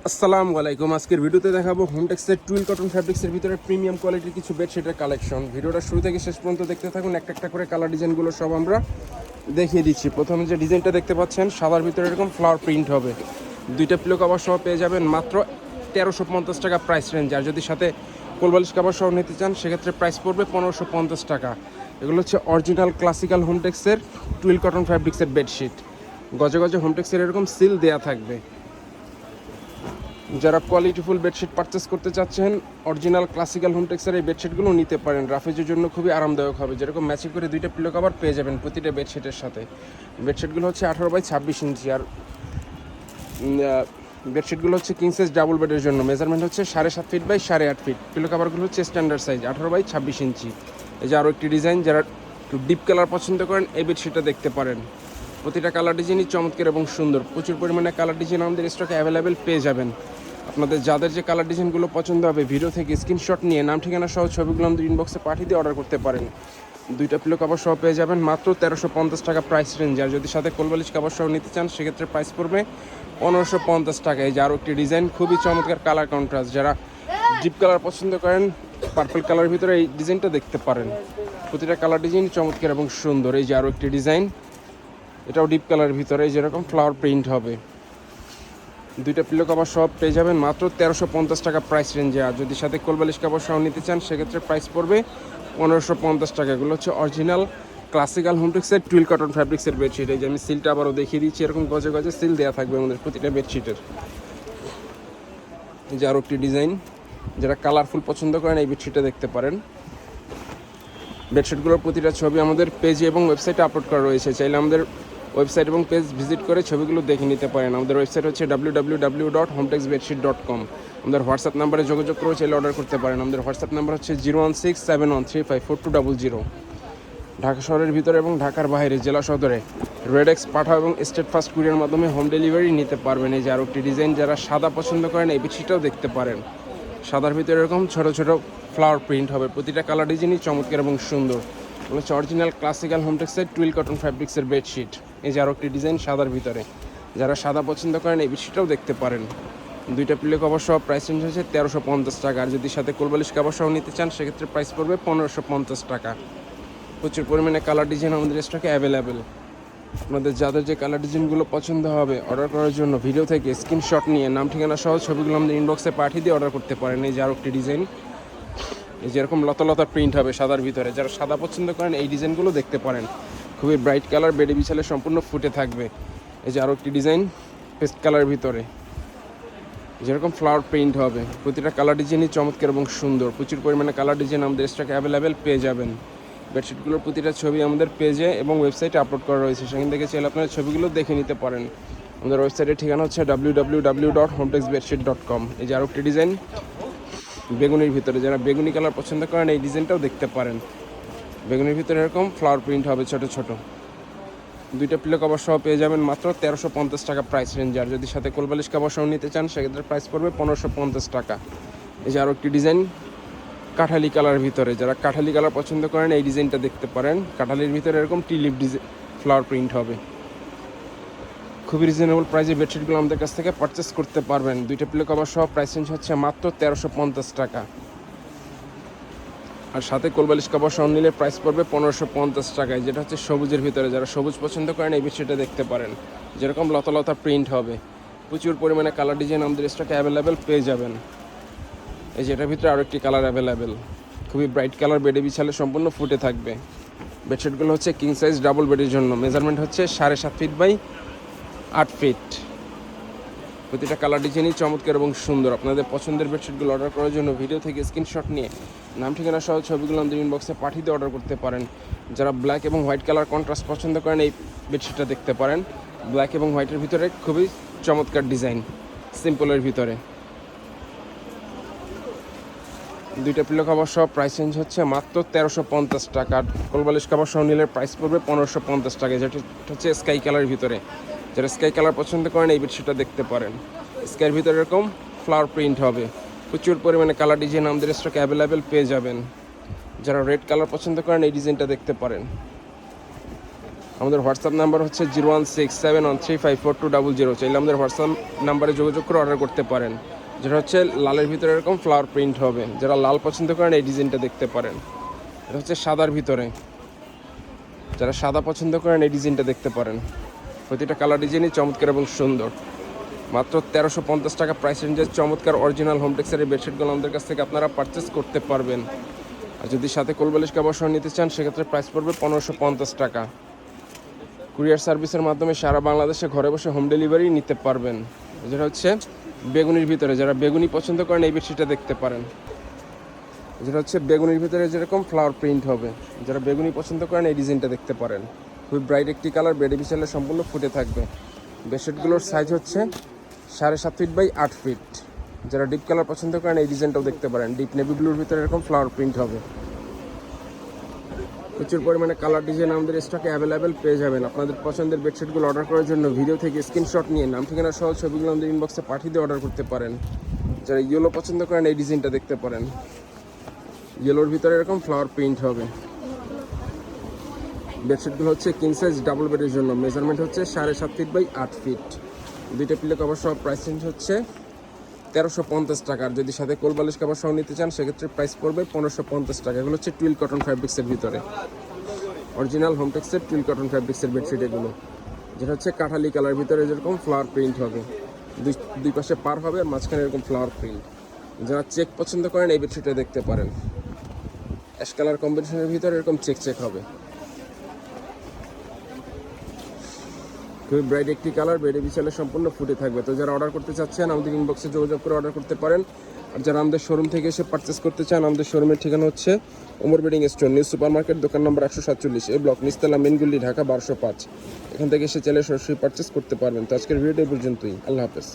আসসালামু আলাইকুম। আজকের ভিডিওতে দেখাবো হোমটেক্সের টুইল কটন ফ্যাব্রিক্সের ভিতরে প্রিমিয়াম কোয়ালিটির কিছু বেডশিটের কালেকশন। ভিডিওটা শুরু থেকে শেষ পর্যন্ত দেখতে থাকুন। একটা একটা করে কালার ডিজাইনগুলো সব আমরা দেখিয়ে দিচ্ছি। প্রথমে যে ডিজাইনটা দেখতে পাচ্ছেন সাদার ভিতরে এরকম ফ্লাওয়ার প্রিন্ট হবে, দুইটা পিলো কভার সহ পেয়ে যাবেন মাত্র 1350 টাকা প্রাইস রেঞ্জ। আর যদি সাথে কোলবালিশ কভার সহ নিতে চান সেক্ষেত্রে প্রাইস পড়বে 1550 টাকা। এগুলো হচ্ছে অরিজিনাল ক্লাসিক্যাল হোমটেক্সের টুইল কটন ফ্যাব্রিক্সের বেডশিট। গজে গজে হোমটেক্সের এরকম সিল দেয়া থাকবে। যারা কোয়ালিটিফুল বেডশিট পারচেস করতে চাচ্ছেন অরিজিনাল ক্লাসিক্যাল হোমটেক্সের এই বেডশিটগুলো নিতে পারেন। রাফেজের জন্য খুবই আরামদায়ক হবে। যেরকম ম্যাচিং করে দুইটা পিলো কভার পেয়ে যাবেন প্রতিটা বেডশিটের সাথে। বেডশিটগুলো হচ্ছে 18x26 ইঞ্চি। আর বেডশিটগুলো হচ্ছে কিং সাইজ ডাবল বেডের জন্য। মেজারমেন্ট হচ্ছে 7.5 ফিট বাই 8.5 ফিট। পিলো কভারগুলো হচ্ছে স্ট্যান্ডার্ড সাইজ 18x26 ইঞ্চি। এই যে আরও একটি ডিজাইন, যারা একটু ডিপ কালার পছন্দ করেন এই বেডশিটটা দেখতে পারেন। প্রতিটা কালার ডিজাইনই চমৎকার এবং সুন্দর। প্রচুর পরিমাণে কালার ডিজাইন আমাদের স্টকে অ্যাভেলেবেল পেয়ে যাবেন। আপনাদের যাদের যে কালার ডিজাইনগুলো পছন্দ হবে ভিডিও থেকে স্ক্রিনশট নিয়ে নাম ঠিকানা সহ ছবিগুলো আমাদের ইনবক্সে পাঠিয়ে দিয়ে অর্ডার করতে পারেন। দুইটা পিলো কভার সহ পেয়ে যাবেন মাত্র 1350 টাকা প্রাইস রেঞ্জ। আর যদি সাথে কোলবালিশ কভার সহ নিতে চান সেক্ষেত্রে প্রাইস পড়বে 1550 টাকা। এই যে আরও একটি ডিজাইন, খুবই চমৎকার কালার কন্ট্রাস্ট। যারা ডিপ কালার পছন্দ করেন পার্পল কালারের ভিতরে এই ডিজাইনটা দেখতে পারেন। প্রতিটা কালার ডিজাইন চমৎকার এবং সুন্দর। এই যে আরও একটি ডিজাইন, এটাও ডিপ কালারের ভিতরে যেরকম ফ্লাওয়ার প্রিন্ট হবে। দুইটা পিলো কভার সব পেয়ে যাবেন মাত্র 1350 টাকা প্রাইস রেঞ্জে। আর যদি সাথে কোলবালিশ কভার সহ নিতে চান সেক্ষেত্রে প্রাইস পড়বে 1550 টাকা। এগুলো হচ্ছে অরিজিনাল ক্লাসিক্যাল হোমটেক্সের টুইল কটন ফ্যাব্রিক্সের বেডশিট। এই যে আমি সিলটা আবারও দেখিয়ে দিচ্ছি, এরকম গজে গজে সিল দেওয়া থাকবে আমাদের প্রতিটা বেডশিটের। এই যে আরও একটি ডিজাইন, যারা কালারফুল পছন্দ করেন এই বেডশিটটা দেখতে পারেন। বেডশিটগুলোর প্রতিটা ছবি আমাদের পেজে এবং ওয়েবসাইটে আপলোড করা রয়েছে। চাইলে আমাদের ওয়েবসাইট এবং পেজ ভিজিট করে ছবিগুলো দেখে নিতে পারেন। আমাদের ওয়েবসাইট হচ্ছে www.homtexbedsheet.com। আমাদের হোয়াটসঅ্যাপ নাম্বারে যোগাযোগ করে চাইলে অর্ডার করতে পারেন। আমাদের হোয়াটসঅ্যাপ নাম্বার হচ্ছে 01671354200। ঢাকা শহরের ভিতরে এবং ঢাকার বাইরে জেলা সদরে রেডেক্স, পাঠাও এবং স্টেট ফাস্ট কুরিয়ার মাধ্যমে হোম ডেলিভারি নিতে পারবেন। এই যে আরও একটি ডিজাইন, যারা সাদা পছন্দ করেন এই বেডশিটটাও দেখতে পারেন। সাদার ভিতরে এরকম ছোটো ছোটো ফ্লাওয়ার প্রিন্ট হবে। প্রতিটা কালার ডিজাইনই চমৎকার এবং সুন্দর। এগুলো হচ্ছে অরিজিনাল ক্লাসিক্যাল হোমটেক্সের টুইল কটন ফ্যাব্রিক্সের বেডশিট। এই যে আরও একটি ডিজাইন সাদার ভিতরে, যারা সাদা পছন্দ করেন এই বেডশিটটাও দেখতে পারেন। দুইটা পিলো কভার সহ প্রাইস রেঞ্জ হচ্ছে 1350 টাকা। আর যদি সাথে কোলবালিশ কভার সহ নিতে চান সেক্ষেত্রে প্রাইস পড়বে 1550 টাকা। প্রচুর পরিমাণে কালার ডিজাইন আমাদের স্টকে অ্যাভেলেবেল। আপনাদের যাদের যে কালার ডিজাইনগুলো পছন্দ হবে অর্ডার করার জন্য ভিডিও থেকে স্ক্রিনশট নিয়ে নাম ঠিকানা সহ ছবিগুলো আমাদের ইনবক্সে পাঠিয়ে দিয়ে অর্ডার করতে পারেন। এই যে আরও একটি ডিজাইন, এই যেরকম লতা লতা প্রিন্ট হবে সাদার ভিতরে। যারা সাদা পছন্দ করেন এই ডিজাইনগুলো দেখতে পারেন। খুবই ব্রাইট কালার, বেডে বিছালে সম্পূর্ণ ফুটে থাকবে। এই যে আরও একটি ডিজাইন পেস্ট কালার ভিতরে, যেরকম ফ্লাওয়ার প্রিন্ট হবে। প্রতিটা কালার ডিজাইনই চমৎকার এবং সুন্দর। প্রচুর পরিমাণে কালার ডিজাইন আমাদের স্টকে অ্যাভেলেবেল পেয়ে যাবেন। বেডশিটগুলোর প্রতিটা ছবি আমাদের পেজে এবং ওয়েবসাইটে আপলোড করা রয়েছে, সেখান থেকে চাইলে আপনারা ছবিগুলো দেখে নিতে পারেন। আমাদের ওয়েবসাইটের ঠিকানা হচ্ছে www.homtexbedsheet.com। এই যে আরও একটি ডিজাইন বেগুনির ভিতরে, যারা বেগুনি কালার পছন্দ করেন এই ডিজাইনটাও দেখতে পারেন। বেগুনির ভিতরে এরকম ফ্লাওয়ার প্রিন্ট হবে ছোট ছোট। দুইটা পিলো কভার সহ পেয়ে যাবেন মাত্র 1350 টাকা প্রাইস রেঞ্জ। আর যদি সাথে কোলবালিশ কভার সহ নিতে চান সেক্ষেত্রে প্রাইস পড়বে 1550 টাকা। এই যে আরও একটি ডিজাইন কাঠালি কালার ভিতরে, যারা কাঠালি কালার পছন্দ করেন এই ডিজাইনটা দেখতে পারেন। কাঠালির ভিতরে এরকম টিলিপ ডিজাইন ফ্লাওয়ার প্রিন্ট হবে। খুবই রিজনেবল প্রাইসে বেডশিটগুলো আমাদের কাছ থেকে পারচেস করতে পারবেন। দুইটা পিলো কভার সহ প্রাইস রেঞ্জ হচ্ছে মাত্র 1350 টাকা। আর সাথে কোলবালিশ কভার সহ নিলে প্রাইস পড়বে 1550 টাকায়, যেটা হচ্ছে সবুজের ভিতরে। যারা সবুজ পছন্দ করেন এই বেডশিটটা দেখতে পারেন, যেরকম লতা লতা প্রিন্ট হবে। প্রচুর পরিমাণে কালার ডিজাইন আমাদের স্টকে অ্যাভেলেবেল পেয়ে যাবেন। এই যে এটার ভিতরে আরও একটি কালার অ্যাভেলেবেল, খুবই ব্রাইট কালার, বেডে বিছালে সম্পূর্ণ ফুটে থাকবে। বেডশিটগুলো হচ্ছে কিং সাইজ ডাবল বেডের জন্য। মেজারমেন্ট হচ্ছে 7.5 ফিট বাই 8 ফিট। প্রতিটা কালার ডিজাইনই চমৎকার এবং সুন্দর। আপনাদের পছন্দের বেডশিটগুলো অর্ডার করার জন্য ভিডিও থেকে স্ক্রিনশট নিয়ে নাম ঠিকানা সহ ছবিগুলো আমাদের ইনবক্সে পাঠিয়ে দিয়ে অর্ডার করতে পারেন। যারা ব্ল্যাক এবং হোয়াইট কালার কন্ট্রাস্ট পছন্দ করেন এই বেডশিটটা দেখতে পারেন। ব্ল্যাক এবং হোয়াইটের ভিতরে খুবই চমৎকার ডিজাইন, সিম্পলের ভিতরে। দুইটা পিলো কভার সহ প্রাইস রেঞ্জ হচ্ছে মাত্র 1350 টাকা। কোলবালিশ কভার সহ নিলে প্রাইস পড়বে 1550 টাকা, যেটা হচ্ছে স্কাই কালারের ভিতরে। যারা স্কাই কালার পছন্দ করেন এই বেডশিটটা দেখতে পারেন। স্কাইয়ের ভিতরে এরকম ফ্লাওয়ার প্রিন্ট হবে। প্রচুর পরিমাণে কালার ডিজাইন আমাদের স্টকে অ্যাভেলেবেল পেয়ে যাবেন। যারা রেড কালার পছন্দ করেন এই ডিজাইনটা দেখতে পারেন। আমাদের হোয়াটসঅ্যাপ নাম্বার হচ্ছে 01671135420। চাইলে আমাদের হোয়াটসঅ্যাপ নাম্বারে যোগাযোগ করে অর্ডার করতে পারেন। যেটা হচ্ছে লালের ভিতরে এরকম ফ্লাওয়ার প্রিন্ট হবে, যারা লাল পছন্দ করেন এই ডিজাইনটা দেখতে পারেন। এটা হচ্ছে সাদার ভিতরে, যারা সাদা পছন্দ করেন এই ডিজাইনটা দেখতে পারেন। প্রতিটা কালার ডিজাইনই চমৎকার এবং সুন্দর। মাত্র 1350 টাকা প্রাইস রেঞ্জের চমৎকার অরিজিনাল হোমটেক্সের এই বেডশিটগুলো আমাদের কাছ থেকে আপনারা পারচেস করতে পারবেন। আর যদি সাথে কোলবালিশ কভার সহ নিতে চান সেক্ষেত্রে প্রাইস পড়বে 1550 টাকা। কুরিয়ার সার্ভিসের মাধ্যমে সারা বাংলাদেশে ঘরে বসে হোম ডেলিভারি নিতে পারবেন। যেটা হচ্ছে বেগুনির ভিতরে, যারা বেগুনি পছন্দ করেন এই বেডশিটটা দেখতে পারেন। যেটা হচ্ছে বেগুনির ভিতরে যেরকম ফ্লাওয়ার প্রিন্ট হবে, যারা বেগুনি পছন্দ করেন এই ডিজাইনটা দেখতে পারেন। খুবই ব্রাইট একটি কালার, বেডে বিছালে সম্পূর্ণ ফুটে থাকবে। বেডশিটগুলোর সাইজ হচ্ছে 7.5 ফিট বাই 8 ফিট। যারা ডিপ কালার পছন্দ করেন এই ডিজাইনটাও দেখতে পারেন। ডিপ নেভি ব্লুর ভিতরে এরকম ফ্লাওয়ার প্রিন্ট হবে। প্রচুর পরিমাণে কালার ডিজাইন আমাদের স্টকে অ্যাভেলেবেল পেয়ে যাবেন। আপনাদের পছন্দের বেডশিটগুলো অর্ডার করার জন্য ভিডিও থেকে স্ক্রিনশট নিয়ে নাম ঠিকানা সহ ছবিগুলো আমাদের ইনবক্সে পাঠিয়ে দিয়ে অর্ডার করতে পারেন। যারা ইয়েলো পছন্দ করেন এই ডিজাইনটা দেখতে পারেন। ইয়েলোর ভিতরে এরকম ফ্লাওয়ার প্রিন্ট হবে। বেডশিটগুলো হচ্ছে কিং সাইজ ডাবল বেডের জন্য, মেজারমেন্ট হচ্ছে 7.5 ফিট বাই 8 ফিট। দুইটা পিলো কভার সহ প্রাইস রেঞ্জ হচ্ছে 1350 টাকা। আর যদি সাথে কোলবালিশ কভার সহ নিতে চান সেক্ষেত্রে প্রাইস পড়বে 1550 টাকা। এগুলো হচ্ছে টুইল কটন ফ্যাব্রিক্সের ভিতরে, অরিজিনাল হোমটেক্সের টুইল কটন ফ্যাব্রিক্সের বেডশিট এগুলো। যেটা হচ্ছে কাঠালি কালার ভিতরে যেরকম ফ্লাওয়ার প্রিন্ট হবে, দুই পাশে পার হবে আর মাঝখানে এরকম ফ্লাওয়ার প্রিন্ট। যারা চেক পছন্দ করেন এই বেডশিটটা দেখতে পারেন। অ্যাশ কালার কম্বিনেশনের ভিতরে এরকম চেক চেক হবে। খুবই ব্রাইট একটি কালার, বেডে বিছালে সম্পূর্ণ ফুটে থাকবে। তো যারা অর্ডার করতে চাচ্ছেন আমাদের ইনবক্সে যোগাযোগ করে অর্ডার করতে পারেন। আর যারা আমাদের শোরুম থেকে এসে পারচেস করতে চান, আমাদের শোরুমের ঠিকানা হচ্ছে Omar bedding store, new super market, দোকান নম্বর 147, এই ব্লক, নিচতলা, মেনগুলি, ঢাকা 1205। এখান থেকে এসে চাইলে সরাসরি পারচেস করতে পারবেন। তো আজকের ভিডিওটা এই পর্যন্তই। আল্লাহ হাফেজ।